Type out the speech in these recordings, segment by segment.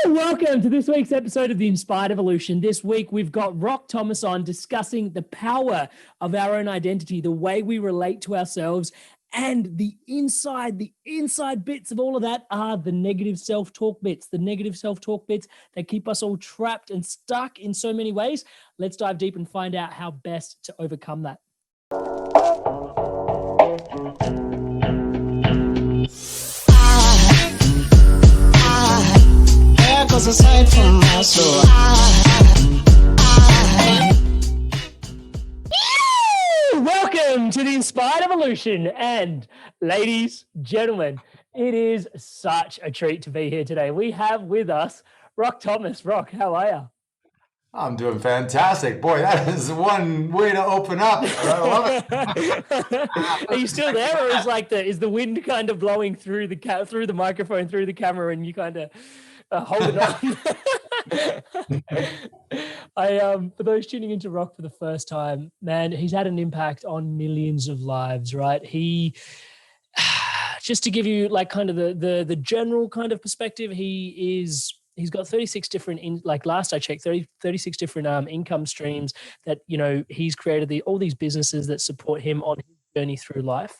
Welcome to this week's episode of The Inspired Evolution. This week, we've got Rock Thomas on discussing the power of our own identity, the way we relate to ourselves, and the inside bits of all of that are the negative self-talk bits, that keep us all trapped and stuck in so many ways. Let's dive deep and find out how best to overcome that. Aside from my soul. Welcome to the Inspired Evolution, and ladies, gentlemen, it is such a treat to be here today. We have with us Rock Thomas. Rock, how are you? I'm doing fantastic. Boy, that is one way to open up. I love it. Are you still there, or is the wind kind of blowing through the microphone, through the camera, and you kind of hold it on? For those tuning into Rock for the first time, man, he's had an impact on millions of lives, right? He, just to give you like kind of the general kind of perspective, he's got 36 different, last I checked, 36 different income streams that, he's created all these businesses that support him on his journey through life.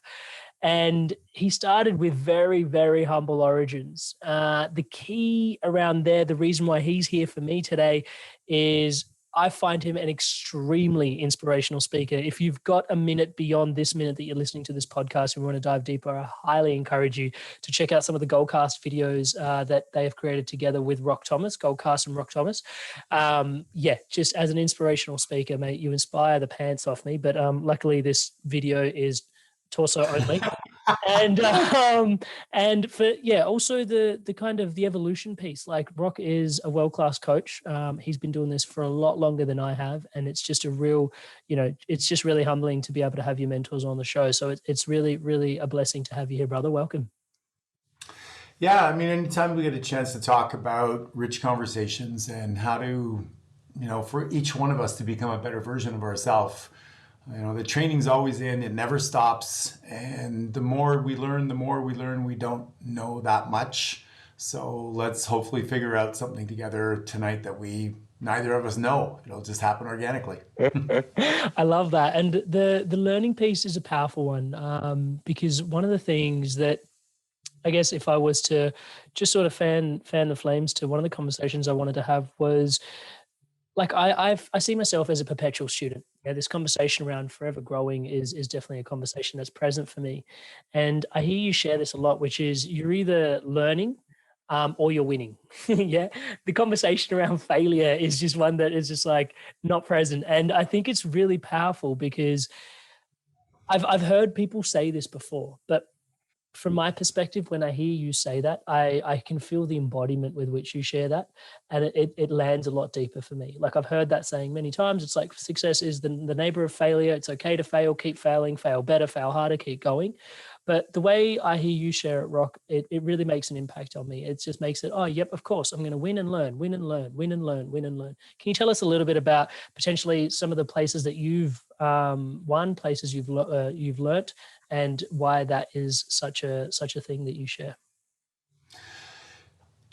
And he started with very, very humble origins. The key around there, the reason why he's here for me today is I find him an extremely inspirational speaker. If you've got a minute beyond this minute that you're listening to this podcast and you want to dive deeper, I highly encourage you to check out some of the Goldcast videos that they have created together with Rock Thomas, Goldcast and Rock Thomas. Just as an inspirational speaker, mate, you inspire the pants off me. But luckily this video is torso only. and for also the kind of the evolution piece. Like Rock is a world-class coach. He's been doing this for a lot longer than I have, and it's just a real, it's just really humbling to be able to have your mentors on the show. So it's really, really a blessing to have you here, brother. Welcome. Yeah, I mean, anytime we get a chance to talk about rich conversations and how to, for each one of us to become a better version of ourselves. The training's always in, it never stops. And the more we learn, we don't know that much. So let's hopefully figure out something together tonight that neither of us know. It'll just happen organically. I love that. And the learning piece is a powerful one, because one of the things that, I guess if I was to just sort of fan the flames to one of the conversations I wanted to have was, I see myself as a perpetual student. This conversation around forever growing is definitely a conversation that's present for me. And I hear you share this a lot, which is you're either learning or you're winning. Yeah. The conversation around failure is just one that is just not present. And I think it's really powerful because I've heard people say this before, but from my perspective, when I hear you say that, I can feel the embodiment with which you share that. And it lands a lot deeper for me. I've heard that saying many times. It's like success is the neighbor of failure. It's okay to fail, keep failing, fail better, fail harder, keep going. But the way I hear you share it, Rock, it really makes an impact on me. It just makes it, oh, yep, of course, I'm going to win and learn. Can you tell us a little bit about potentially some of the places that you've won, places you've learnt, and why that is such a thing that you share?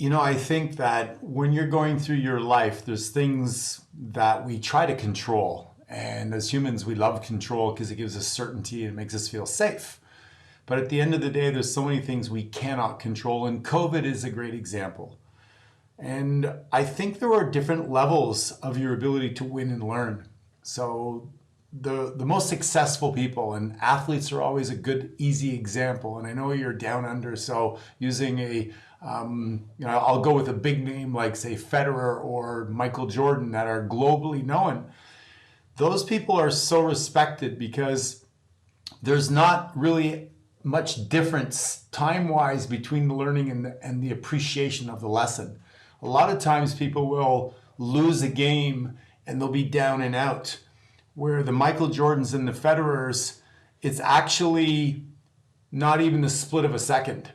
I think that when you're going through your life, there's things that we try to control. And as humans, we love control because it gives us certainty and makes us feel safe. But at the end of the day, there's so many things we cannot control. And COVID is a great example. And I think there are different levels of your ability to win and learn. So the most successful people, and athletes are always a good, easy example. And I know you're down under, so using I'll go with a big name like, say, Federer or Michael Jordan that are globally known. Those people are so respected because there's not really much difference time-wise between the learning and the appreciation of the lesson. A lot of times people will lose a game and they'll be down and out. Where the Michael Jordans and the Federers, it's actually not even the split of a second.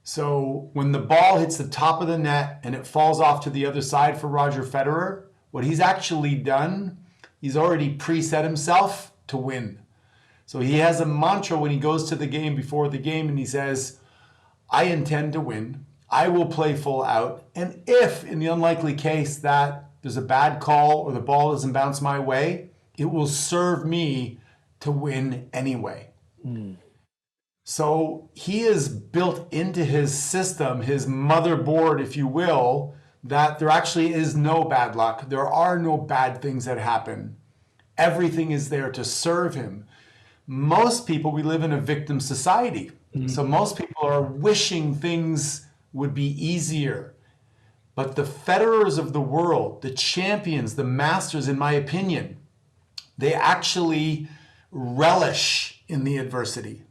So when the ball hits the top of the net and it falls off to the other side for Roger Federer, what he's actually done, he's already preset himself to win. So he has a mantra when he goes to the game before the game, and he says, I intend to win. I will play full out. And if in the unlikely case that there's a bad call or the ball doesn't bounce my way, it will serve me to win anyway. So he is built into his system, his motherboard, if you will, that there actually is no bad luck. There are no bad things that happen. Everything is there to serve him. Most people, we live in a victim society. So most people are wishing things would be easier. But the Federers of the world, the champions, the masters, in my opinion, they actually relish in the adversity.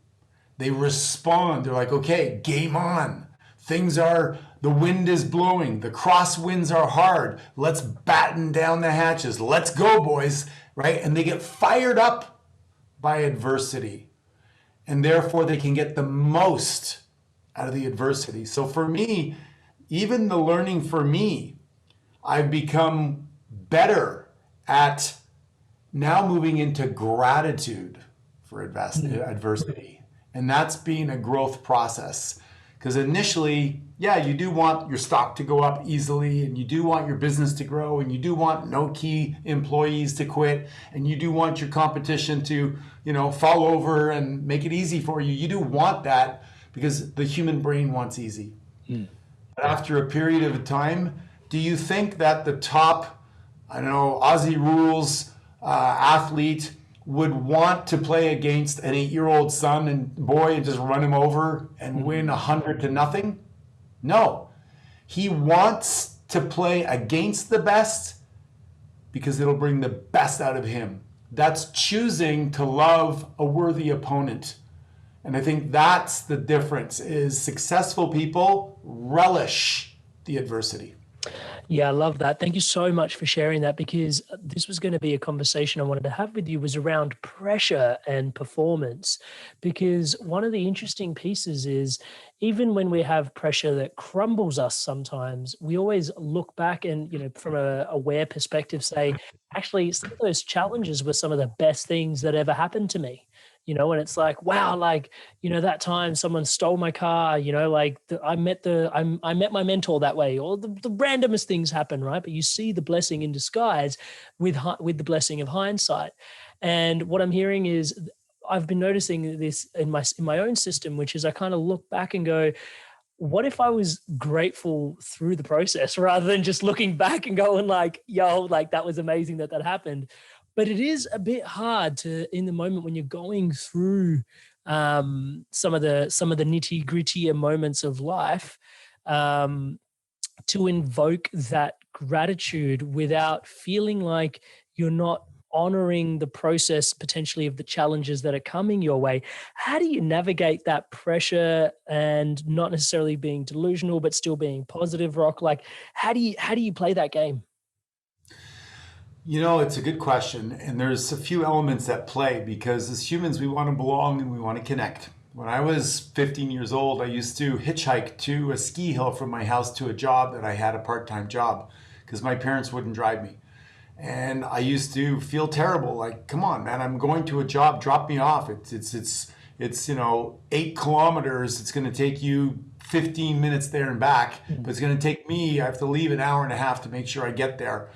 They respond. They're like, okay, game on. The wind is blowing. The crosswinds are hard. Let's batten down the hatches. Let's go, boys, right? And they get fired up by adversity. And therefore, they can get the most out of the adversity. So for me, even the learning for me, I've become better at now moving into gratitude for adversity. And that's been a growth process. Because initially, yeah, you do want your stock to go up easily, and you do want your business to grow, and you do want no key employees to quit, and you do want your competition to, fall over and make it easy for you. You do want that because the human brain wants easy. But after a period of time, do you think that the top, Aussie rules athlete would want to play against an 8-year-old son and boy and just run him over and win 100-0? No. He wants to play against the best because it'll bring the best out of him. That's choosing to love a worthy opponent. And I think that's the difference, is successful people relish the adversity. Yeah, I love that. Thank you so much for sharing that, because this was going to be a conversation I wanted to have with you, was around pressure and performance. Because one of the interesting pieces is, even when we have pressure that crumbles us sometimes, we always look back and, from a aware perspective, say, actually, some of those challenges were some of the best things that ever happened to me. And it's like, wow, that time someone stole my car, I met my mentor that way, or the randomest things happen, right? But you see the blessing in disguise with the blessing of hindsight. And what I'm hearing is, I've been noticing this in my own system, which is I kind of look back and go, what if I was grateful through the process rather than just looking back and going that was amazing that happened. But it is a bit hard to, in the moment when you're going through some of the nitty grittier moments of life, to invoke that gratitude without feeling like you're not honoring the process potentially of the challenges that are coming your way. How do you navigate that pressure and not necessarily being delusional, but still being positive, Rock? How do you play that game? It's a good question. And there's a few elements at play, because as humans, we want to belong and we want to connect. When I was 15 years old, I used to hitchhike to a ski hill from my house to a job that I had, a part-time job, because my parents wouldn't drive me. And I used to feel terrible. Like, come on, man, I'm going to a job, drop me off. It's 8 kilometers. It's going to take you 15 minutes there and back, but it's going to take me, I have to leave an hour and a half to make sure I get there.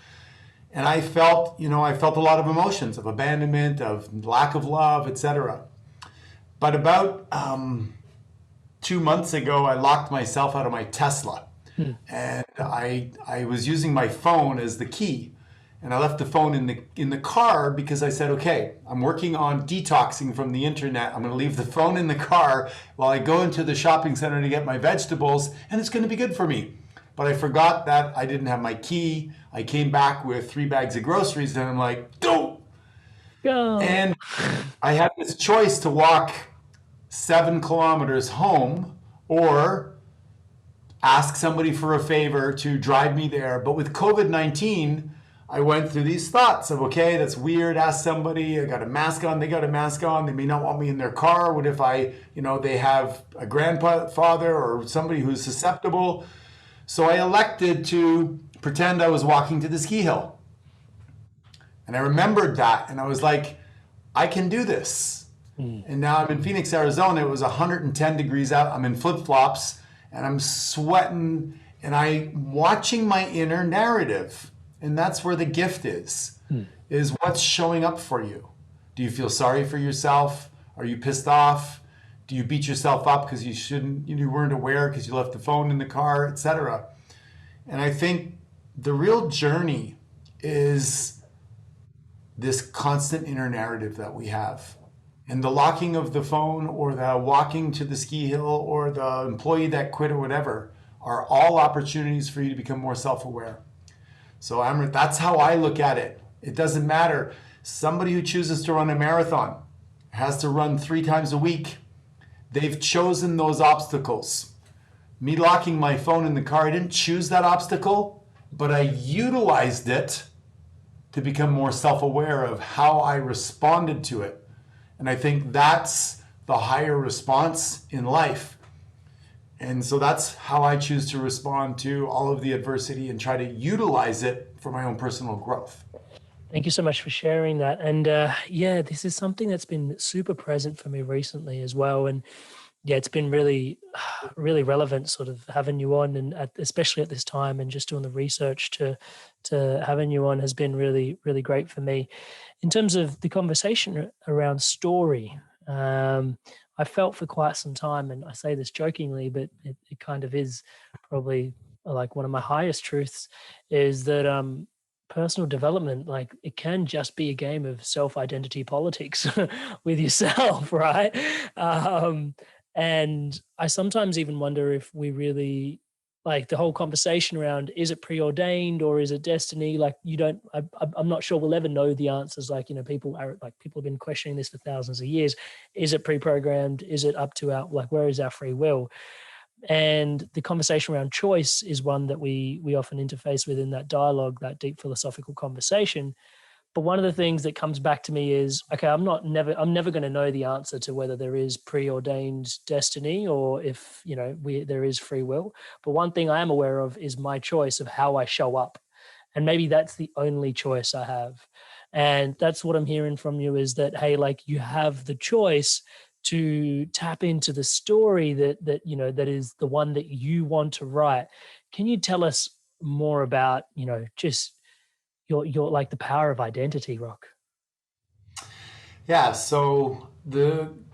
And I felt a lot of emotions, of abandonment, of lack of love, etc. But about 2 months ago, I locked myself out of my Tesla. And I was using my phone as the key. And I left the phone in the car, because I said, okay, I'm working on detoxing from the internet. I'm going to leave the phone in the car while I go into the shopping center to get my vegetables, and it's going to be good for me. But I forgot that I didn't have my key. I came back with 3 bags of groceries, and I'm like, go! And I had this choice to walk 7 kilometers home or ask somebody for a favor to drive me there. But with COVID-19, I went through these thoughts of, okay, that's weird. Ask somebody. I got a mask on. They got a mask on. They may not want me in their car. What if they have a grandfather or somebody who's susceptible? So I elected to pretend I was walking to the ski hill. And I remembered that, and I was like, I can do this. And now I'm in Phoenix, Arizona. It was 110 degrees out. I'm in flip-flops, and I'm sweating and I'm watching my inner narrative. And that's where the gift is what's showing up for you. Do you feel sorry for yourself? Are you pissed off? Do you beat yourself up because you weren't aware because you left the phone in the car, etc.? And I think the real journey is this constant inner narrative that we have. And the locking of the phone or the walking to the ski hill or the employee that quit or whatever are all opportunities for you to become more self-aware. So Amrit, that's how I look at it. It doesn't matter. Somebody who chooses to run a marathon has to run 3 times a week. They've chosen those obstacles. Me locking my phone in the car, I didn't choose that obstacle, but I utilized it to become more self-aware of how I responded to it. And I think that's the higher response in life. And so that's how I choose to respond to all of the adversity and try to utilize it for my own personal growth. Thank you so much for sharing that. And yeah, this is something that's been super present for me recently as well. And yeah, it's been really, really relevant sort of having you on, and especially at this time, and just doing the research to having you on has been really, really great for me. In terms of the conversation around story, I felt for quite some time, and I say this jokingly, but it kind of is probably like one of my highest truths, is that personal development, like, it can just be a game of self-identity politics with yourself, right? And I sometimes even wonder if we really, like, the whole conversation around, is it preordained or is it destiny? Like, I'm not sure we'll ever know the answers. Like, people have been questioning this for thousands of years. Is it pre-programmed? Is it up to where is our free will? And the conversation around choice is one that we often interface with in that dialogue, that deep philosophical conversation. But one of the things that comes back to me is, okay, I'm never going to know the answer to whether there is preordained destiny or if, there is free will. But one thing I am aware of is my choice of how I show up. And maybe that's the only choice I have. And that's what I'm hearing from you, is that, hey, like, you have the choice to tap into the story that is the one that you want to write. Can you tell us more about, just your like the power of identity, Rock? Yeah, so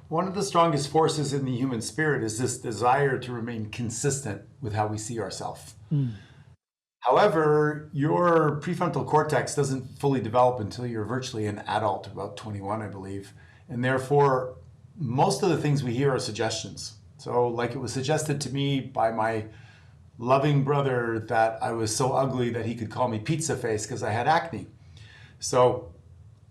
one of the strongest forces in the human spirit is this desire to remain consistent with how we see ourselves. However, your prefrontal cortex doesn't fully develop until you're virtually an adult, about 21, I believe. And therefore, most of the things we hear are suggestions. So, like, it was suggested to me by my loving brother that I was so ugly that he could call me pizza face because I had acne. So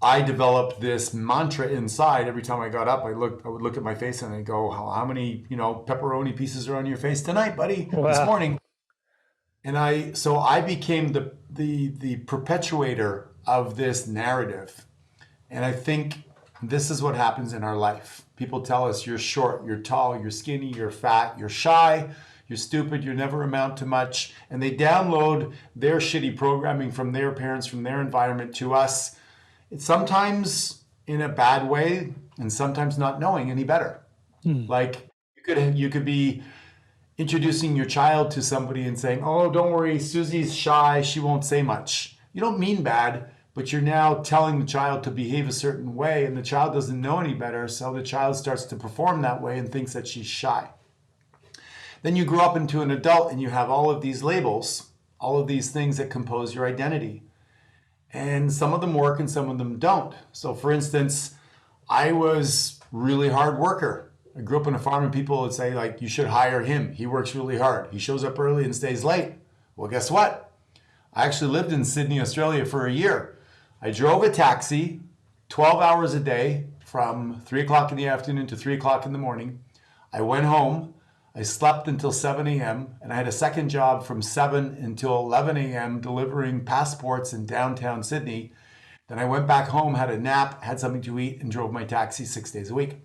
I developed this mantra inside. Every time I got up, I would look at my face and I go, how many, pepperoni pieces are on your face tonight, buddy? Wow. This morning. And I became the perpetuator of this narrative. And I think this is what happens in our life. People tell us you're short, you're tall, you're skinny, you're fat, you're shy, you're stupid, you never amount to much. And they download their shitty programming from their parents, from their environment to us. It's sometimes in a bad way and sometimes not knowing any better. Like, you could be introducing your child to somebody and saying, oh, don't worry, Susie's shy, she won't say much. You don't mean bad, but you're now telling the child to behave a certain way, and the child doesn't know any better, so the child starts to perform that way and thinks that she's shy. Then you grow up into an adult and you have all of these labels, all of these things that compose your identity. And some of them work and some of them don't. So for instance, I was really hard worker. I grew up on a farm and people would say, like, you should hire him. He works really hard. He shows up early and stays late. Well, guess what? I actually lived in Sydney, Australia for a year. I drove a taxi 12 hours a day from 3 o'clock in the afternoon to 3 o'clock in the morning. I went home. I slept until 7 a.m. and I had a second job from 7 until 11 a.m. delivering passports in downtown Sydney. Then I went back home, had a nap, had something to eat, and drove my taxi 6 days a week.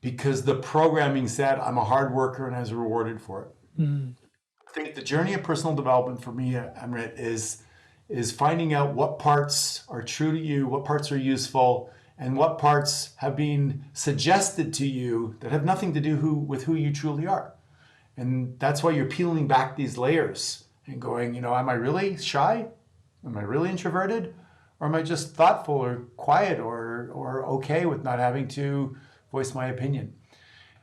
Because the programming said I'm a hard worker and I was rewarded for it. I think the journey of personal development for me, Amrit, is finding out what parts are true to you, what parts are useful, and what parts have been suggested to you that have nothing to do with who you truly are. And that's why you're peeling back these layers and going, am I really shy? Am I really introverted? Or am I just thoughtful or quiet or okay with not having to voice my opinion?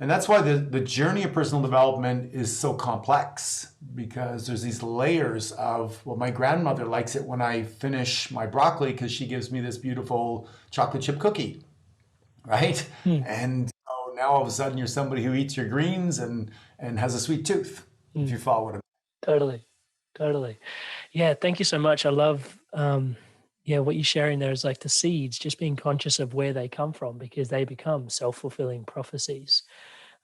And that's why the journey of personal development is so complex, because there's these layers of, well, my grandmother likes it when I finish my broccoli because she gives me this beautiful chocolate chip cookie, right? And now all of a sudden you're somebody who eats your greens and has a sweet tooth, if you follow what I'm Totally. Totally. Yeah. Thank you so much. I love, what you're sharing there is like the seeds, just being conscious of where they come from, because they become self-fulfilling prophecies.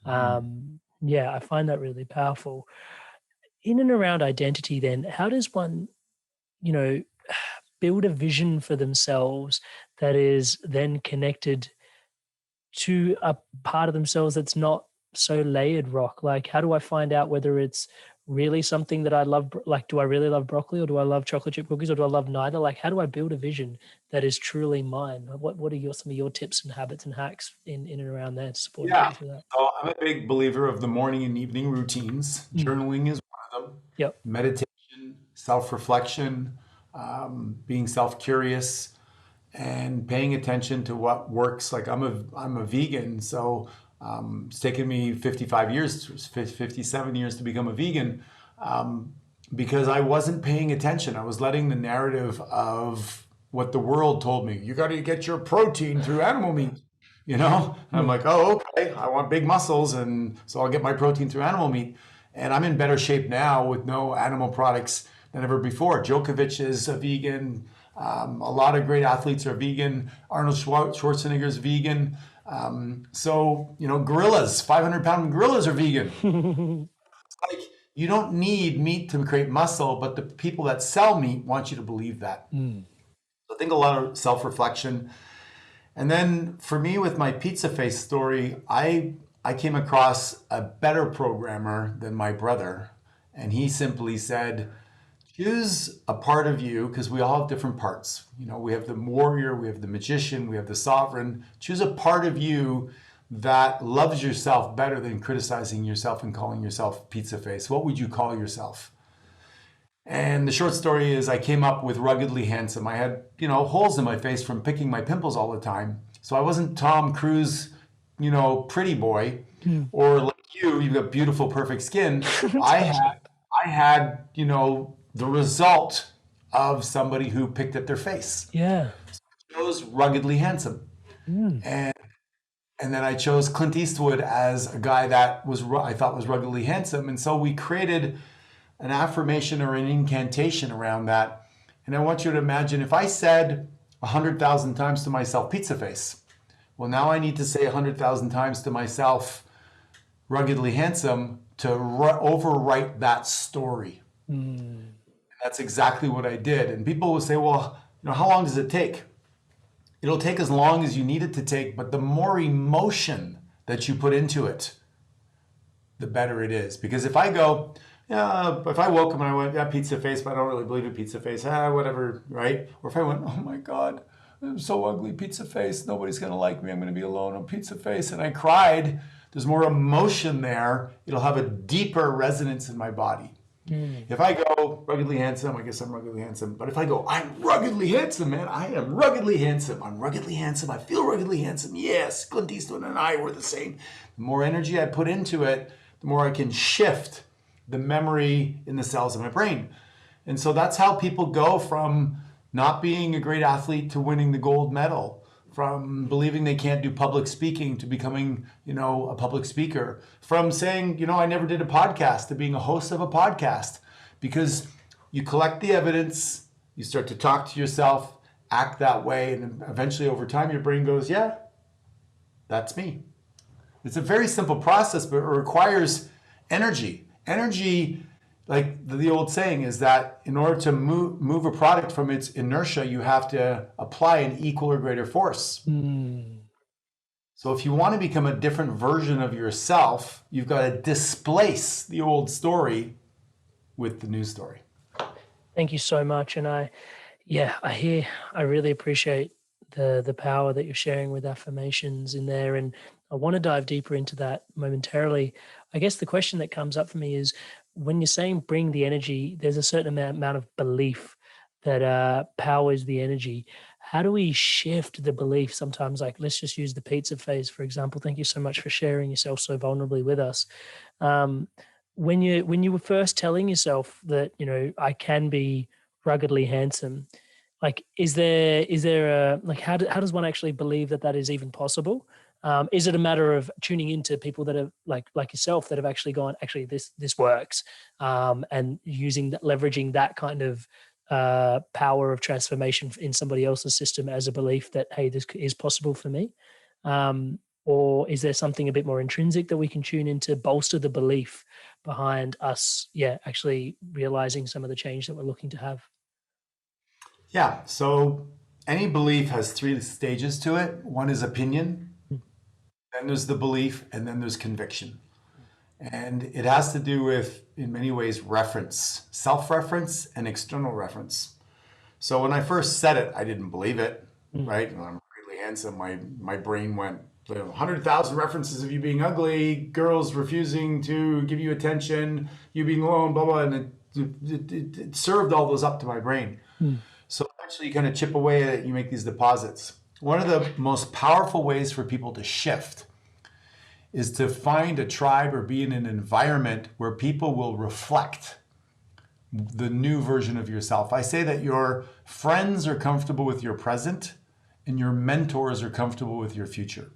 saying. I find that really powerful. In and around identity, then, how does one, you know, build a vision for themselves that is then connected to a part of themselves that's not so layered rock? Like, how do I find out whether it's really something that I love? Like, do I really love broccoli, or do I love chocolate chip cookies, or do I love neither? Like, how do I build a vision that is truly mine? What are some of your tips and habits and hacks in and around there to support Yeah. people through that? So I'm a big believer of the morning and evening routines. Mm. Journaling is one of them. Yep. Meditation, self-reflection, being self-curious, and paying attention to what works. Like I'm a vegan, so it's taken me 55 years, 57 years to become a vegan, because I wasn't paying attention. I was letting the narrative of what the world told me. You got to get your protein through animal meat. And I'm like, oh, okay, I want big muscles, and so I'll get my protein through animal meat. And I'm in better shape now with no animal products than ever before. Djokovic is a vegan. A lot of great athletes are vegan. Arnold Schwarzenegger is vegan. Gorillas, 500-pound gorillas are vegan. Like, you don't need meat to create muscle, but the people that sell meat want you to believe that. So I think a lot of self-reflection. And then for me, with my pizza face story, I came across a better programmer than my brother. And he simply said, choose a part of you, because we all have different parts. We have the warrior, we have the magician, we have the sovereign. Choose a part of you that loves yourself better than criticizing yourself and calling yourself pizza face. What would you call yourself? And the short story is I came up with ruggedly handsome. I had, holes in my face from picking my pimples all the time. So I wasn't Tom Cruise, pretty boy, or like you've got beautiful, perfect skin. I had, the result of somebody who picked at their face. Yeah. I chose ruggedly handsome. And then I chose Clint Eastwood as a guy that I thought was ruggedly handsome. And so we created an affirmation or an incantation around that. And I want you to imagine, if I said 100,000 times to myself, pizza face, well, now I need to say 100,000 times to myself, ruggedly handsome, to overwrite that story. And that's exactly what I did. And people will say, well, how long does it take? It'll take as long as you need it to take, but the more emotion that you put into it, the better it is. Because if I go, if I woke up and I went, pizza face, but I don't really believe in pizza face, whatever, right? Or if I went, oh my God, I'm so ugly, pizza face, nobody's gonna like me, I'm gonna be alone, I'm pizza face, and I cried, there's more emotion there, it'll have a deeper resonance in my body. If I go ruggedly handsome, I guess I'm ruggedly handsome. But if I go, I'm ruggedly handsome, man, I am ruggedly handsome, I'm ruggedly handsome, I feel ruggedly handsome, yes, Clint Eastwood and I were the same. The more energy I put into it, the more I can shift the memory in the cells of my brain. And so that's how people go from not being a great athlete to winning the gold medal, from believing they can't do public speaking to becoming, a public speaker, from saying, I never did a podcast to being a host of a podcast, because you collect the evidence, you start to talk to yourself, act that way, and eventually over time your brain goes, yeah, that's me. It's a very simple process, but it requires energy. Energy, like the old saying, is that in order to move a product from its inertia, you have to apply an equal or greater force. So if you want to become a different version of yourself, you've got to displace the old story with the new story. Thank you so much. And I really appreciate the power that you're sharing with affirmations in there. And I want to dive deeper into that momentarily. I guess the question that comes up for me is, when you're saying bring the energy, there's a certain amount of belief that powers the energy. How do we shift the belief sometimes? Like, let's just use the pizza phase, for example. Thank you so much for sharing yourself so vulnerably with us. Um, when you were first telling yourself that, I can be ruggedly handsome, like, is there a, like, how does one actually believe that that is even possible? Is it a matter of tuning into people that have, like yourself, that have actually gone, actually this works, and using that, leveraging that kind of power of transformation in somebody else's system as a belief that, hey, this is possible for me? Or is there something a bit more intrinsic that we can tune into, bolster the belief behind us, actually realizing some of the change that we're looking to have? Yeah. So any belief has three stages to it. One is opinion, then there's the belief, and then there's conviction. And it has to do with, in many ways, reference, self-reference and external reference. So when I first said it, I didn't believe it, right? I'm really handsome. My brain went, 100,000 references of you being ugly, girls refusing to give you attention, you being alone, blah, blah. And it served all those up to my brain. So actually you kind of chip away at it, you make these deposits. One of the most powerful ways for people to shift is to find a tribe or be in an environment where people will reflect the new version of yourself. I say that your friends are comfortable with your present and your mentors are comfortable with your future.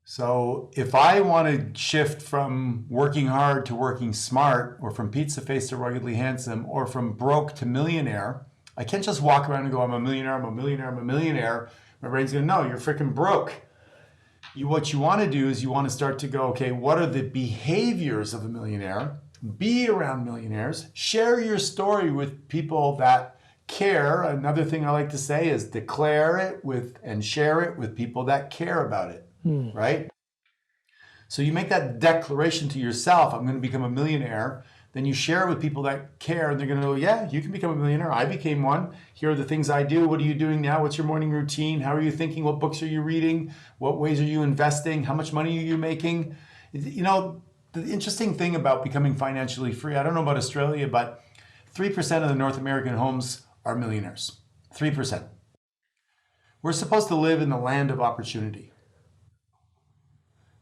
So if I want to shift from working hard to working smart, or from pizza face to ruggedly handsome, or from broke to millionaire, I can't just walk around and go, I'm a millionaire, I'm a millionaire, I'm a millionaire. My brain's going, no, you're freaking broke. What you want to do is you want to start to go, okay, what are the behaviors of a millionaire? Be around millionaires. Share your story with people that care. Another thing I like to say is declare it with and share it with people that care about it, right? So you make that declaration to yourself, I'm going to become a millionaire. Then you share it with people that care, and they're going to go, yeah, you can become a millionaire. I became one. Here are the things I do. What are you doing now? What's your morning routine? How are you thinking? What books are you reading? What ways are you investing? How much money are you making? You know, the interesting thing about becoming financially free, I don't know about Australia, but 3% of the North American homes are millionaires. 3%. We're supposed to live in the land of opportunity.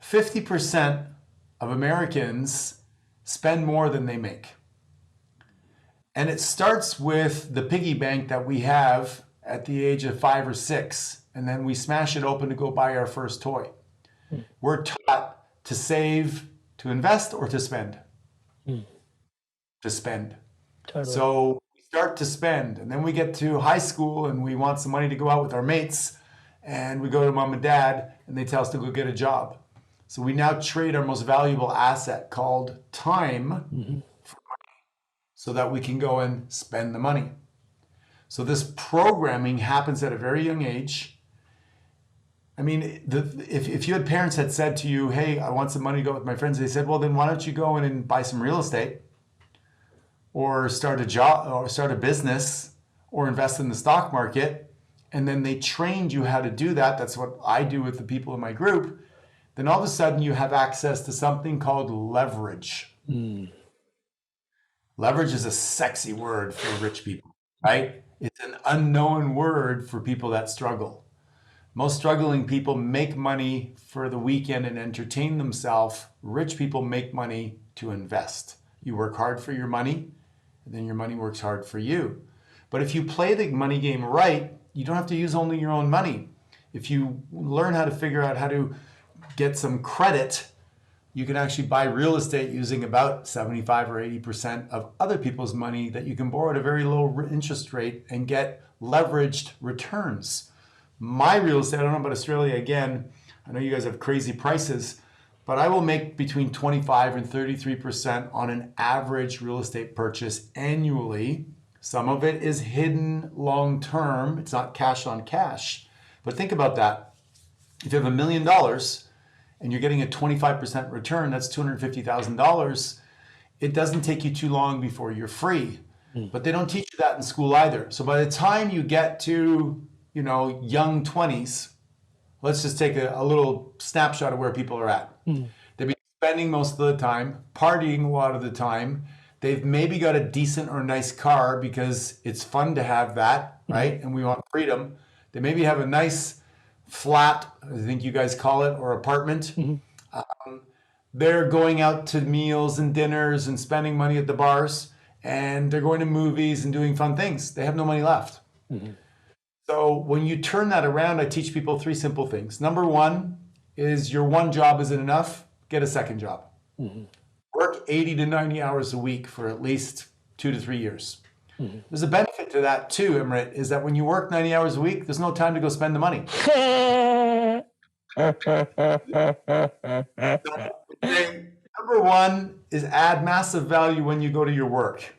50% of Americans spend more than they make. And it starts with the piggy bank that we have at the age of 5 or 6, and then we smash it open to go buy our first toy. We're taught to save, to invest, or to spend. To spend. Totally. So we start to spend, and then we get to high school and we want some money to go out with our mates, and we go to mom and dad and they tell us to go get a job. So we now trade our most valuable asset called time for money so that we can go and spend the money. So this programming happens at a very young age. I mean, if you had parents that said to you, hey, I want some money to go with my friends, they said, well, then why don't you go in and buy some real estate, or start a job, or start a business, or invest in the stock market. And then they trained you how to do that. That's what I do with the people in my group. Then all of a sudden you have access to something called leverage. Leverage is a sexy word for rich people, right? It's an unknown word for people that struggle. Most struggling people make money for the weekend and entertain themselves. Rich people make money to invest. You work hard for your money, and then your money works hard for you. But if you play the money game right, you don't have to use only your own money. If you learn how to figure out how to get some credit, you can actually buy real estate using about 75 or 80% of other people's money that you can borrow at a very low interest rate and get leveraged returns. My real estate, I don't know about Australia, again, I know you guys have crazy prices, but I will make between 25 and 33% on an average real estate purchase annually. Some of it is hidden long term. It's not cash on cash. But think about that. If you have $1 million and you're getting a 25% return, that's $250,000. It doesn't take you too long before you're free. But they don't teach you that in school either. So by the time you get to, young 20s, let's just take a little snapshot of where people are at. They've been spending most of the time, partying a lot of the time. They've maybe got a decent or nice car because it's fun to have that, right? And we want freedom. They maybe have a nice flat, I think you guys call it, or apartment. Mhm. They're going out to meals and dinners and spending money at the bars, and they're going to movies and doing fun things. They have no money left. Mhm. So when you turn that around, I teach people three simple things. Number one is your one job isn't enough. Get a second job. Mhm. Work 80 to 90 hours a week for at least 2 to 3 years. Mhm. There's a benefit to that too, Amrit, is that when you work 90 hours a week, there's no time to go spend the money. Number one is add massive value when you go to your work.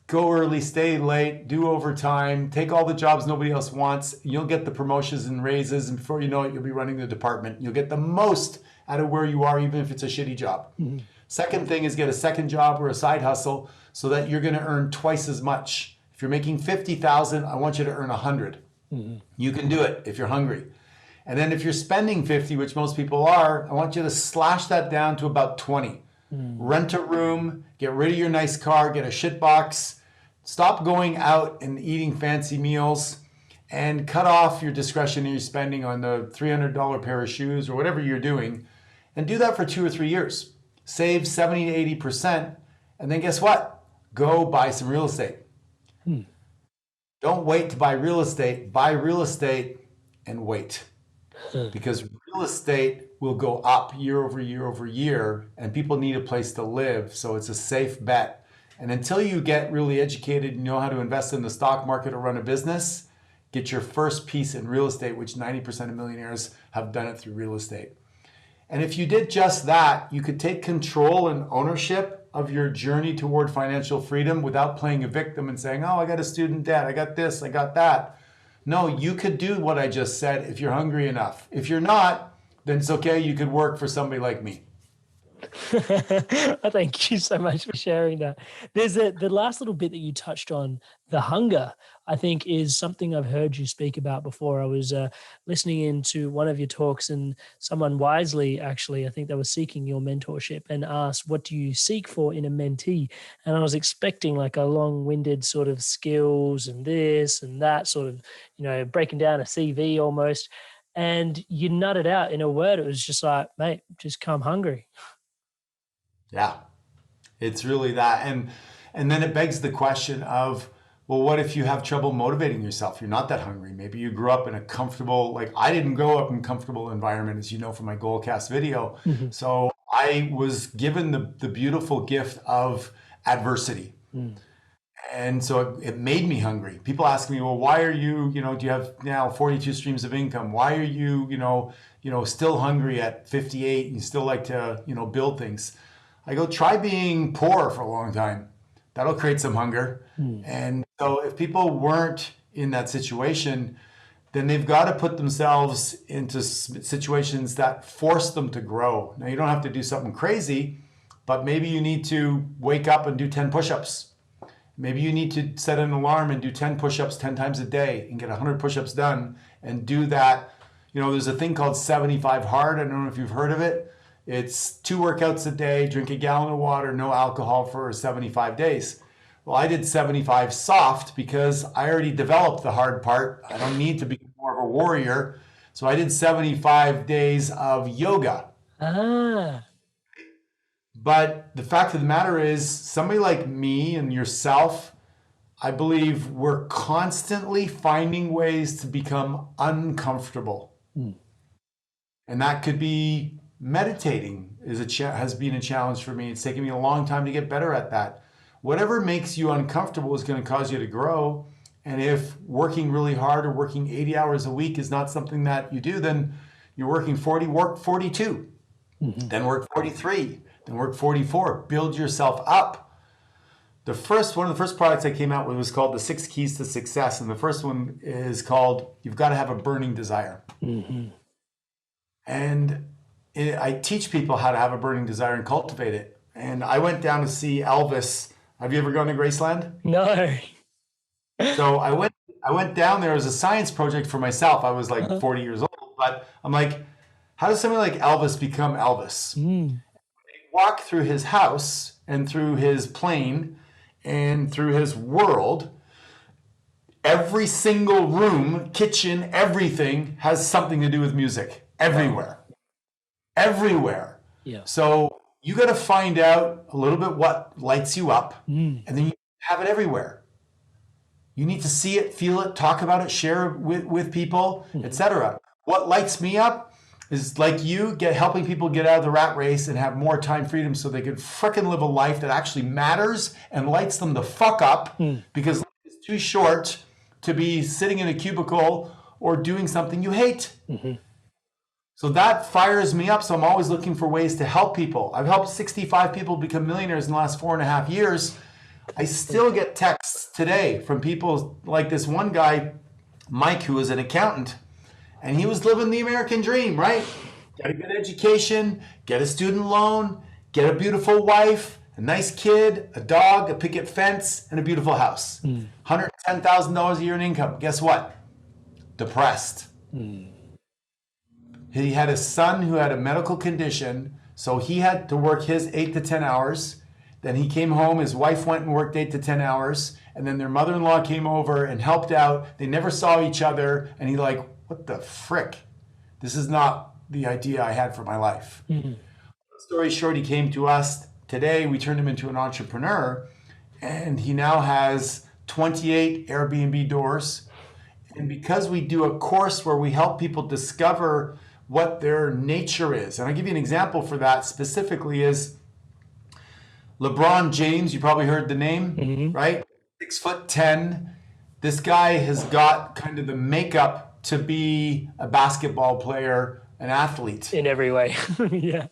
Go early, stay late, do overtime, take all the jobs nobody else wants. You'll get the promotions and raises, and before you know it, you'll be running the department. You'll get the most out of where you are, even if it's a shitty job. Mhm. Second thing is get a second job or a side hustle so that you're going to earn twice as much. If you're making 50,000, I want you to earn 100. Mhm. You can do it if you're hungry. And then if you're spending 50, which most people are, I want you to slash that down to about 20. Rent a room, get rid of your nice car, get a shit box, stop going out and eating fancy meals, and cut off your discretionary spending on the $300 pair of shoes or whatever you're doing. And do that for 2 or 3 years. Save 70 to 80%. And then guess what? Go buy some real estate. Don't wait to buy real estate. Buy real estate and wait. Because real estate will go up year over year over year, and people need a place to live. So it's a safe bet. And until you get really educated and know how to invest in the stock market or run a business, get your first piece in real estate, which 90% of millionaires have done it through real estate. And if you did just that, you could take control and ownership of your journey toward financial freedom without playing a victim and saying, oh, I got a student debt, I got this, I got that. No, you could do what I just said if you're hungry enough. If you're not, then it's okay. You could work for somebody like me. Thank you so much for sharing that. There's the last little bit that you touched on, the hunger, I think is something I've heard you speak about before. I was listening into one of your talks, and someone wisely, actually, I think they were seeking your mentorship and asked, what do you seek for in a mentee? And I was expecting like a long-winded sort of skills and this and that sort of, breaking down a CV almost. And you nutted out in a word. It was just like, mate, just come hungry. Yeah, it's really that. And then it begs the question of, well, what if you have trouble motivating yourself? You're not that hungry. Maybe you grew up in a comfortable, like I didn't grow up in a comfortable environment, as you know from my Goalcast video. Mhm. So I was given the beautiful gift of adversity. Mm. And so it made me hungry. People ask me, well, why are you, do you have now 42 streams of income? Why are you, still hungry at 58 and you still like to, build things? I go, try being poor for a long time. That'll create some hunger. And so if people weren't in that situation, then they've got to put themselves into situations that force them to grow. Now, you don't have to do something crazy, but maybe you need to wake up and do 10 push-ups. Maybe you need to set an alarm and do 10 push-ups 10 times a day and get 100 push-ups done and do that. There's a thing called 75 hard. I don't know if you've heard of it. It's 2 workouts a day, drink a gallon of water, no alcohol for 75 days. Well, I did 75 soft because I already developed the hard part. I don't need to be more of a warrior. So I did 75 days of yoga. Ah. But the fact of the matter is, somebody like me and yourself, I believe we're constantly finding ways to become uncomfortable. And that could be meditating has been a challenge for me. It's taken me a long time to get better at that. Whatever makes you uncomfortable is going to cause you to grow. And if working really hard or working 80 hours a week is not something that you do, then you're working 40, work 42, then work 43, then work 44. Build yourself up. One of the first products I came out with was called the 6 Keys to Success. And the first one is called, you've got to have a burning desire. And I teach people how to have a burning desire and cultivate it. And I went down to see Elvis. Have you ever gone to Graceland? No. So I went down there as a science project for myself. I was like 40 years old, but I'm like, how does somebody like Elvis become Elvis? walk through his house and through his plane and through his world, every single room, kitchen, everything has something to do with music. Everywhere. Everywhere. Yeah. So you got to find out a little bit what lights you up, and then you have it everywhere. You need to see it, feel it, talk about it, share it with people, etc. What lights me up is like you helping people get out of the rat race and have more time freedom so they can frickin' live a life that actually matters and lights them the fuck up, because life is too short to be sitting in a cubicle or doing something you hate. So that fires me up. So I'm always looking for ways to help people. I've helped 65 people become millionaires in the last 4.5 years. I still get texts today from people like this one guy, Mike, who is an accountant, and he was living the American dream, right? Get a good education, get a student loan, get a beautiful wife, a nice kid, a dog, a picket fence, and a beautiful house. $110,000 a year in income. Guess what? Depressed. He had a son who had a medical condition, so he had to work his 8 to 10 hours. Then he came home, his wife went and worked 8 to 10 hours, and then their mother-in-law came over and helped out. They never saw each other, and he like, what the frick? This is not the idea I had for my life. Story short, he came to us. Today, we turned him into an entrepreneur, and he now has 28 Airbnb doors. And because we do a course where we help people discover what their nature is, and I'll give you an example for that specifically is LeBron James. You probably heard the name, right? 6'10". This guy has got kind of the makeup to be a basketball player, an athlete. In every way. Yeah.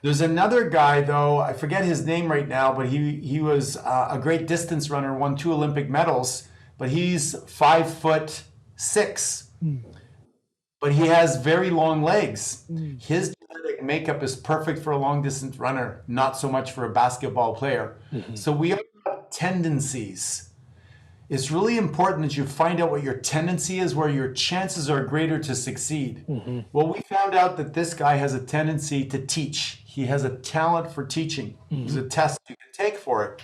There's another guy, though, I forget his name right now, but he was a great distance runner, won 2 Olympic medals, but he's 5'6". But he has very long legs. His genetic makeup is perfect for a long distance runner, not so much for a basketball player. So we all have tendencies. It's really important that you find out what your tendency is, where your chances are greater to succeed. Well, we found out that this guy has a tendency to teach. He has a talent for teaching. There's a test you can take for it.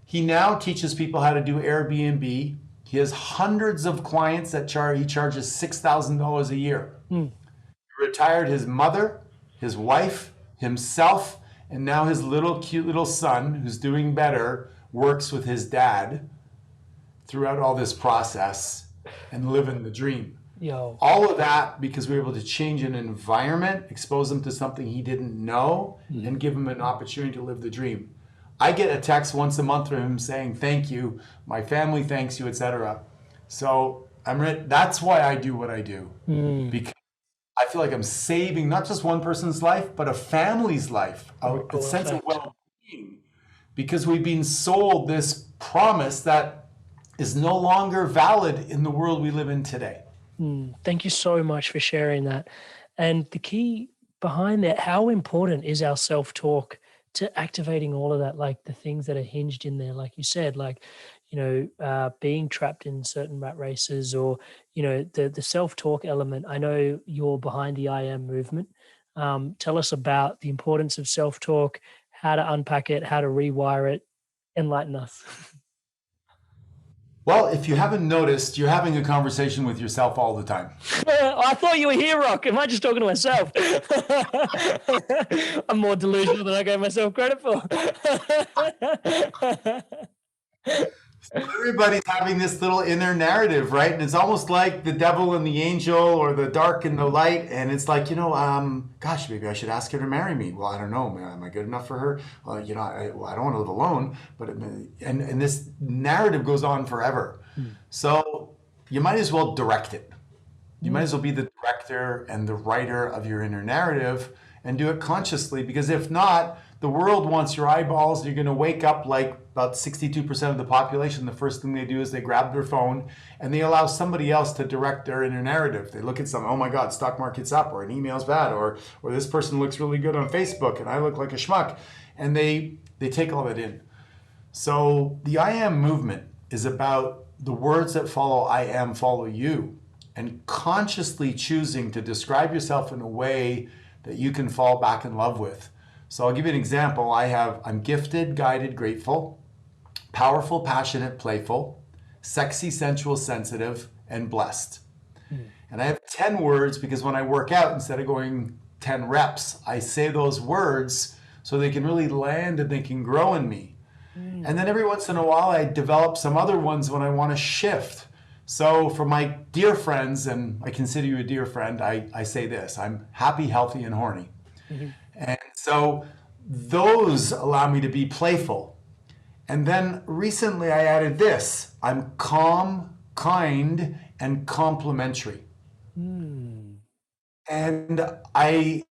He now teaches people how to do Airbnb. He has hundreds of clients that he charges $6,000 a year. He retired his mother, his wife, himself, and now his cute little son, who's doing better, works with his dad throughout all this process and living the dream. All of that because we were able to change an environment, expose him to something he didn't know, and give him an opportunity to live the dream. I get a text once a month from him saying, thank you, my family thanks you, etc. So, Amrit, that's why I do what I do. Because I feel like I'm saving not just one person's life, but a family's life, a sense of well-being. Because we've been sold this promise that is no longer valid in the world we live in today. Thank you so much for sharing that. And the key behind that, how important is our self-talk to activating all of that, like the things that are hinged in there, like you said, like, being trapped in certain rat races, or, the self-talk element. I know you're behind the I Am movement. Tell us about the importance of self-talk, how to unpack it, how to rewire it, enlighten us. Well, if you haven't noticed, you're having a conversation with yourself all the time. I thought you were here, Rock. Am I just talking to myself? I'm more delusional than I gave myself credit for. Everybody's having this little inner narrative, right? And it's almost like the devil and the angel, or the dark and the light. And it's like, gosh, maybe I should ask her to marry me. Well, I don't know, man. Am I good enough for her? I don't want to live alone. But and this narrative goes on forever. So you might as well direct it. You might as well be the director and the writer of your inner narrative, and do it consciously, because if not, the world wants your eyeballs. You're going to wake up like about 62% of the population. The first thing they do is they grab their phone and they allow somebody else to direct their inner narrative. They look at something, oh my God, stock market's up, or an email's bad, or this person looks really good on Facebook and I look like a schmuck. And they take all that in. So the I Am movement is about the words that follow I am follow you, and consciously choosing to describe yourself in a way that you can fall back in love with. So I'll give you an example. I'm gifted, guided, grateful, powerful, passionate, playful, sexy, sensual, sensitive, and blessed. Mm. And I have 10 words because when I work out, instead of going 10 reps, I say those words so they can really land and they can grow in me. And then every once in a while, I develop some other ones when I want to shift. So for my dear friends, and I consider you a dear friend, I say this: I'm happy, healthy, and horny. Mhm. And so those allow me to be playful. And then recently I added this: I'm calm, kind, and complimentary. Mm. And I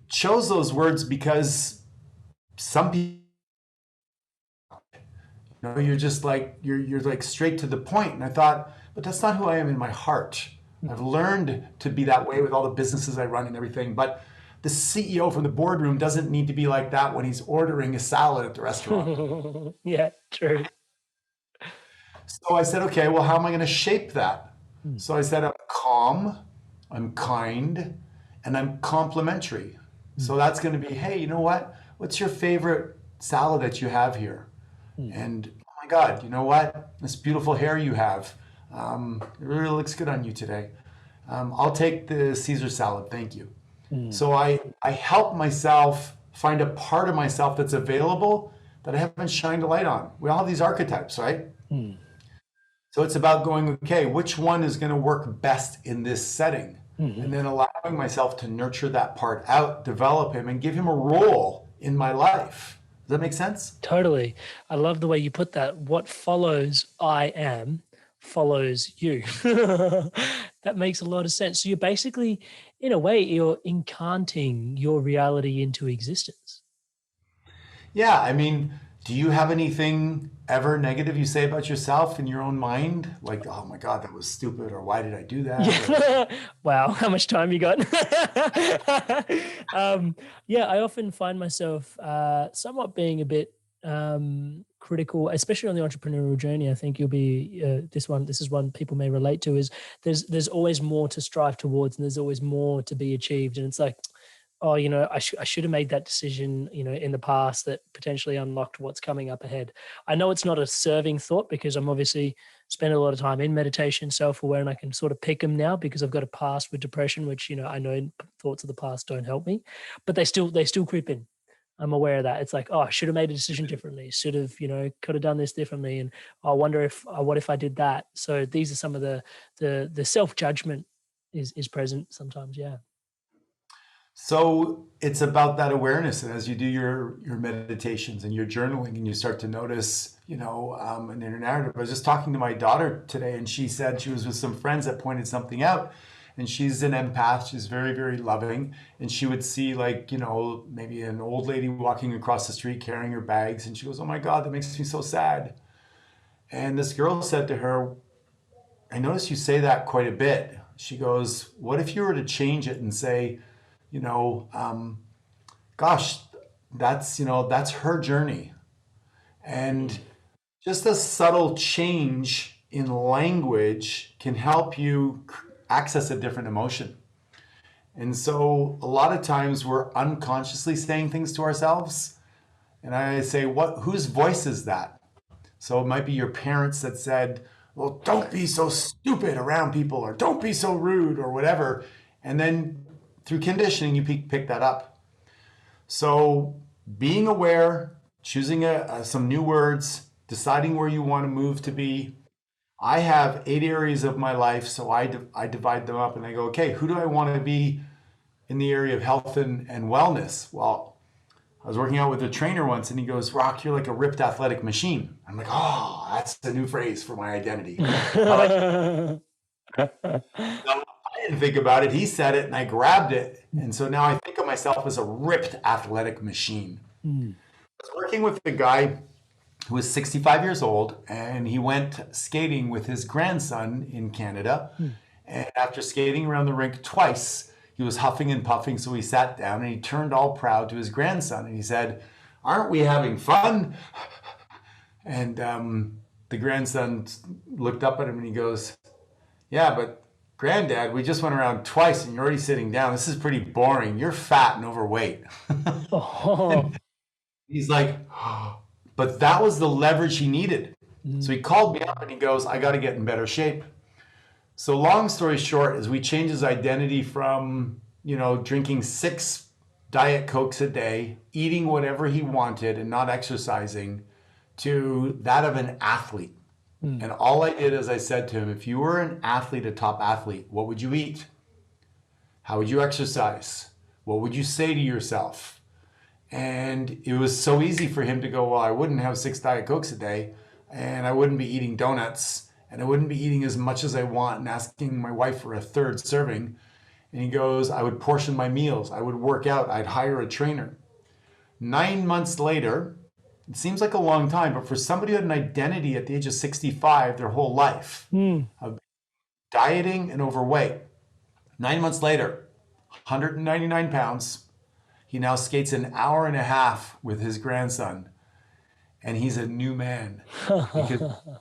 chose those words because some people, you're just like you're like straight to the point. And I thought, but that's not who I am in my heart. I've learned to be that way with all the businesses I run and everything. But the CEO from the boardroom doesn't need to be like that when he's ordering a salad at the restaurant. Yeah, true. So I said, okay, well, how am I going to shape that? Mm. So I said, I'm calm, I'm kind, and I'm complimentary. So Mm. that's going to be, hey, you know what? What's your favorite salad that you have here? Mm. And oh my God, you know what? This beautiful hair you have. It really looks good on you today. I'll take the Caesar salad, thank you. Mm. So I help myself find a part of myself that's available that I haven't shined a light on. We all have these archetypes, right? Mm. So it's about going, okay, which one is going to work best in this setting? Mhm. And then allowing myself to nurture that part out, develop him, and give him a role in my life. Does that make sense? Totally. I love the way you put that. What follows I am follows you. That makes a lot of sense. So you're basically, in a way, you're incanting your reality into existence. Yeah, I mean, do you have anything ever negative you say about yourself in your own mind? Like, oh my God, that was stupid, or why did I do that? Or Yeah. Wow, how much time you got? Yeah, I often find myself somewhat being a bit critical, especially on the entrepreneurial journey. I think you'll be this is one people may relate to, is there's always more to strive towards and there's always more to be achieved. And it's like, oh, I should have made that decision, in the past that potentially unlocked what's coming up ahead. I know it's not a serving thought because I'm obviously spend a lot of time in meditation, self-aware, and I can sort of pick them now because I've got a past with depression, which, I know thoughts of the past don't help me, but they still creep in. I'm aware of that. It's like, oh, I should have made a decision differently. Should have, could have done this differently. And I wonder what if I did that? So these are some of the self-judgment is present sometimes. Yeah. so it's about that awareness. And as you do your meditations and your journaling, and you start to notice, an inner narrative. I was just talking to my daughter today, and she said she was with some friends that pointed something out. And she's an empath. She's very, very loving. And she would see, like, maybe an old lady walking across the street carrying her bags. And she goes, oh my God, that makes me so sad. And this girl said to her, I notice you say that quite a bit. She goes, what if you were to change it and say, you know, um, gosh, that's her journey. And just a subtle change in language can help you access a different emotion. And so a lot of times we're unconsciously saying things to ourselves. And I say, whose voice is that? So it might be your parents that said, well, don't be so stupid around people, or don't be so rude, or whatever. And then through conditioning, you pick that up. So being aware, choosing some new words, deciding where you want to move to be. I have 8 areas of my life, so I divide them up and I go, okay, who do I want to be in the area of health and wellness? Well, I was working out with a trainer once and he goes, Rock, you're like a ripped athletic machine. I'm like, oh, that's a new phrase for my identity. I like, I didn't think about it. He said it and I grabbed it. And so now I think of myself as a ripped athletic machine. Mm. I was working with a guy who was 65 years old, and he went skating with his grandson in Canada. Mm. And after skating around the rink twice, he was huffing and puffing. So he sat down and he turned all proud to his grandson and he said, aren't we having fun? And the grandson looked up at him and he goes, yeah, but Granddad, we just went around twice and you're already sitting down. This is pretty boring. You're fat and overweight. Oh, He's like, but that was the leverage he needed. So he called me up and he goes, I got to get in better shape. So long story short is we changed his identity from, drinking 6 Diet Cokes a day, eating whatever he wanted and not exercising, to that of an athlete. And all I did is I said to him, if you were an athlete, a top athlete, what would you eat? How would you exercise? What would you say to yourself? And it was so easy for him to go, well, I wouldn't have 6 Diet Cokes a day, and I wouldn't be eating donuts, and I wouldn't be eating as much as I want and asking my wife for a 3rd serving. And he goes, I would portion my meals. I would work out. I'd hire a trainer. 9 months later, it seems like a long time, but for somebody who had an identity at the age of 65, their whole life, of dieting and overweight, 9 months later, 199 pounds. He now skates an hour and a half with his grandson, and he's a new man because of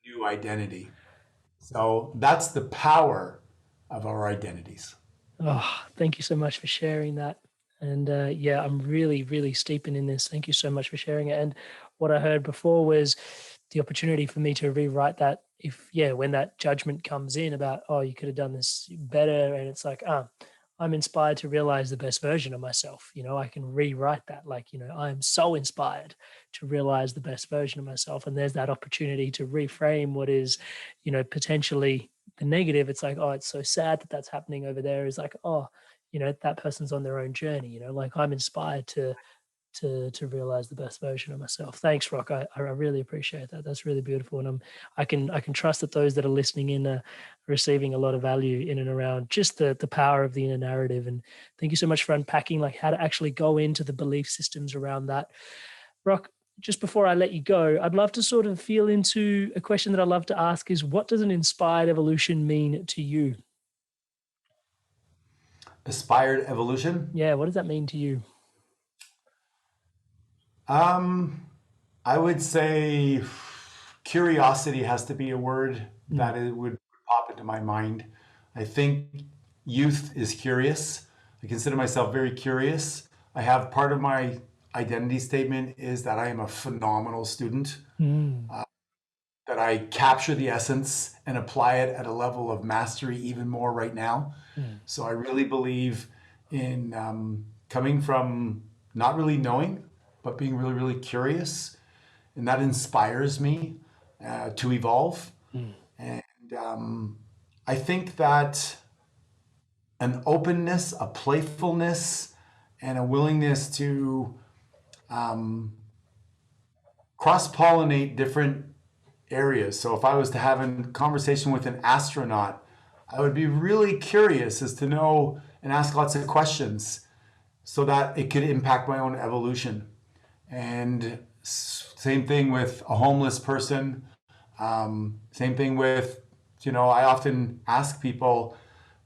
new identity. So that's the power of our identities. Oh, thank you so much for sharing that. And yeah, I'm really, really steeping in this. Thank you so much for sharing it. And what I heard before was the opportunity for me to rewrite that when that judgment comes in about, oh, you could have done this better. And it's like, I'm inspired to realize the best version of myself. I can rewrite that. Like, I'm so inspired to realize the best version of myself. And there's that opportunity to reframe what is, potentially the negative. It's like, oh, it's so sad that that's happening over there. Is like, oh, that person's on their own journey. Like I'm inspired to realize the best version of myself. Thanks, Rock. I really appreciate that. That's really beautiful, and I can trust that those that are listening in are receiving a lot of value in and around just the power of the inner narrative. And thank you so much for unpacking like how to actually go into the belief systems around that. Rock, just before I let you go, I'd love to sort of feel into a question that I love to ask is, what does an inspired evolution mean to you? Aspired evolution? Yeah, what does that mean to you? I would say curiosity has to be a word that it would pop into my mind. I think youth is curious. I consider myself very curious. I have part of my identity statement is that I am a phenomenal student, that I capture the essence and apply it at a level of mastery even more right now. So I really believe in coming from not really knowing, but being really, really curious. And that inspires me to evolve. And I think that an openness, a playfulness, and a willingness to cross-pollinate different areas. So if I was to have a conversation with an astronaut, I would be really curious as to know and ask lots of questions so that it could impact my own evolution. And same thing with a homeless person. Same thing with, I often ask people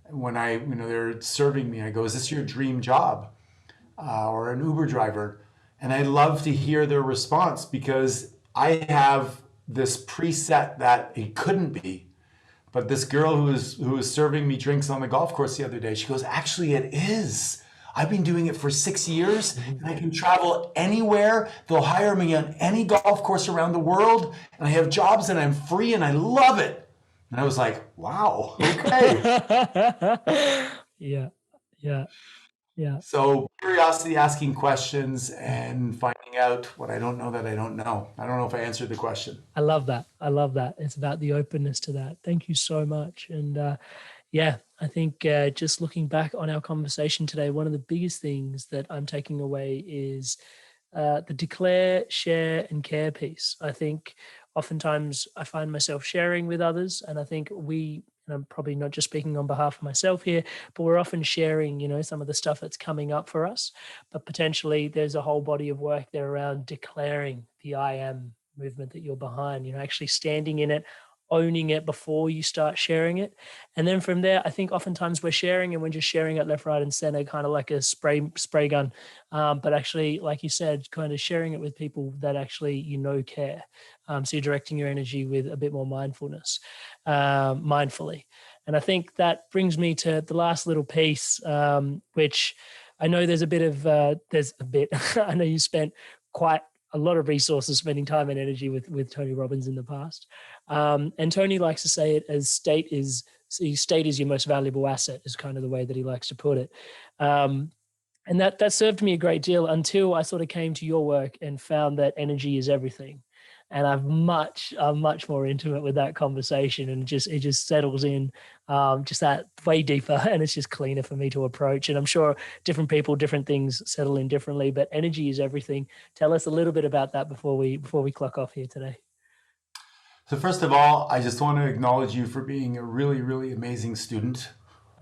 when they're serving me, I go, is this your dream job? Or an Uber driver? And I love to hear their response because I have this preset that it couldn't be. But this girl who was serving me drinks on the golf course the other day, she goes, actually, it is. I've been doing it for 6 years and I can travel anywhere. They'll hire me on any golf course around the world and I have jobs and I'm free and I love it. And I was like, wow, okay. Yeah. Yeah. So curiosity, asking questions and finding out what I don't know that I don't know. I don't know if I answered the question. I love that. It's about the openness to that. Thank you so much. And yeah, I think just looking back on our conversation today, one of the biggest things that I'm taking away is the declare, share, and care piece. I think oftentimes I find myself sharing with others, and I think and I'm probably not just speaking on behalf of myself here, but we're often sharing, some of the stuff that's coming up for us. But potentially there's a whole body of work there around declaring the I am movement that you're behind, actually standing in it, owning it before you start sharing it. And then from there, I think oftentimes we're sharing and we're just sharing it left, right, and center, kind of like a spray gun. But actually, like you said, kind of sharing it with people that actually, care. So you're directing your energy with a bit more mindfulness, mindfully. And I think that brings me to the last little piece, which I know there's a bit. I know you spent quite a lot of resources spending time and energy with Tony Robbins in the past. And Tony likes to say it as state is your most valuable asset, is kind of the way that he likes to put it. And that served me a great deal until I sort of came to your work and found that energy is everything. And I'm much more intimate with that conversation, and it just settles in just that way deeper, and it's just cleaner for me to approach. And I'm sure different people, different things settle in differently, but energy is everything. Tell us a little bit about that before we clock off here today. So first of all, I just want to acknowledge you for being a really, really amazing student,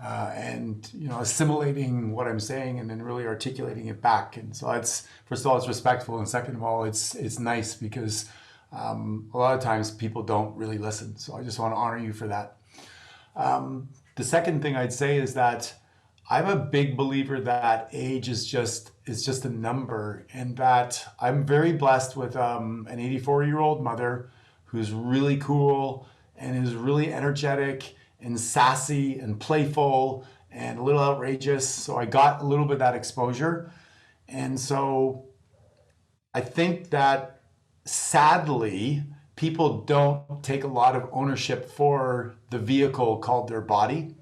and assimilating what I'm saying and then really articulating it back. And so it's, first of all, it's respectful, and second of all, it's nice, because a lot of times people don't really listen. So I just want to honor you for that. The second thing I'd say is that I'm a big believer that age is just a number, and that I'm very blessed with an 84-year-old mother who's really cool and is really energetic and sassy and playful and a little outrageous. So I got a little bit of that exposure. And so I think that sadly, people don't take a lot of ownership for the vehicle called their body.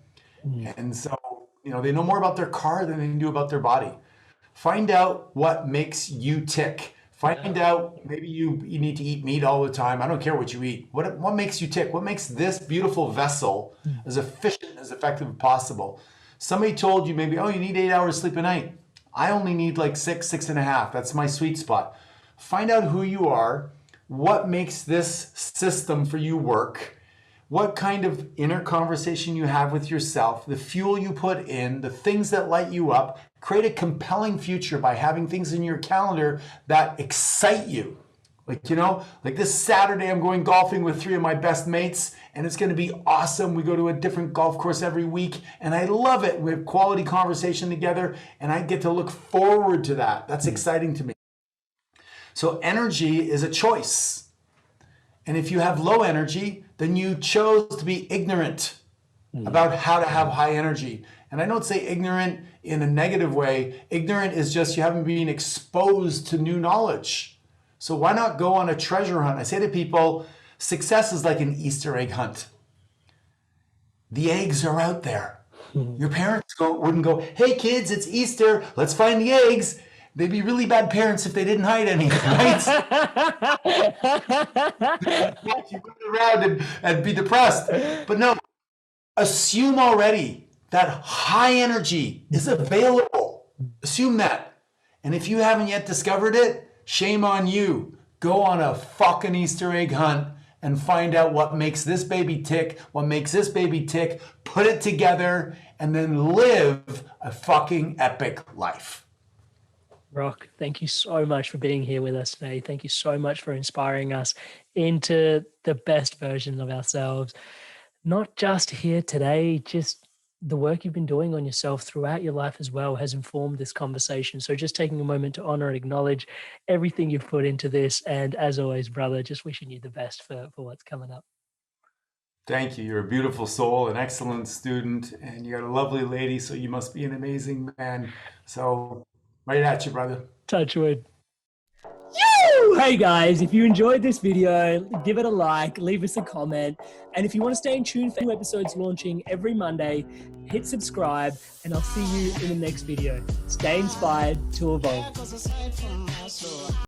And so, they know more about their car than they do about their body. Find out what makes you tick. Find out, maybe you need to eat meat all the time. I don't care what you eat. What makes you tick? What makes this beautiful vessel as efficient, as effective as possible? Somebody told you maybe, you need 8 hours sleep a night. I only need like 6.5. That's my sweet spot. Find out who you are, what makes this system for you work, what kind of inner conversation you have with yourself, the fuel you put in, the things that light you up. Create a compelling future by having things in your calendar that excite you. Like this Saturday, I'm going golfing with 3 of my best mates, and it's going to be awesome. We go to a different golf course every week, and I love it. We have quality conversation together, and I get to look forward to that. That's exciting to me. So energy is a choice. And if you have low energy, then you chose to be ignorant about how to have high energy. And I don't say ignorant in a negative way. Ignorant is just you haven't been exposed to new knowledge. So why not go on a treasure hunt? I say to people, success is like an Easter egg hunt. The eggs are out there. Your parents wouldn't go, hey kids, it's Easter, let's find the eggs. They'd be really bad parents if they didn't hide any, right? You go around and be depressed. But no, assume already that high energy is available. Assume that. And if you haven't yet discovered it, shame on you. Go on a fucking Easter egg hunt and find out what makes this baby tick, what makes this baby tick, put it together, and then live a fucking epic life. Rock, thank you so much for being here with us today. Thank you so much for inspiring us into the best version of ourselves. Not just here today, just the work you've been doing on yourself throughout your life as well has informed this conversation. So just taking a moment to honor and acknowledge everything you've put into this. And as always, brother, just wishing you the best for what's coming up. Thank you. You're a beautiful soul, an excellent student, and you're a lovely lady. So you must be an amazing man. So right at you, brother. Touch wood. Hey guys, if you enjoyed this video, give it a like, leave us a comment. And if you want to stay in tune for new episodes launching every Monday, hit subscribe, and I'll see you in the next video. Stay inspired to evolve.